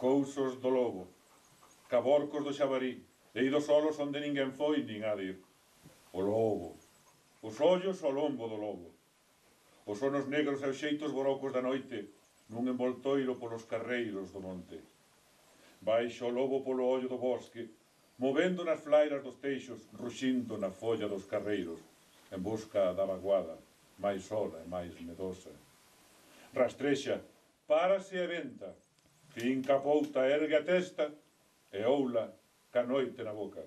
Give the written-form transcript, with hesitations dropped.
cousos do lobo, caborcos do xabarí, e ido solos onde ninguén foi nin a dir. O lobo, os ollos ao lombo do lobo, os sonos negros e os xeitos borocos da noite, nun envoltoiro polos carreiros do monte. Baixo o lobo polo ollo do bosque, movendo nas flairas dos teixos, ruxindo na folla dos carreiros, en busca da vaguada, máis sola e máis medosa. Rastrexa, párase e venta, finca a pouta, ergue a testa, e oula ca noite na boca.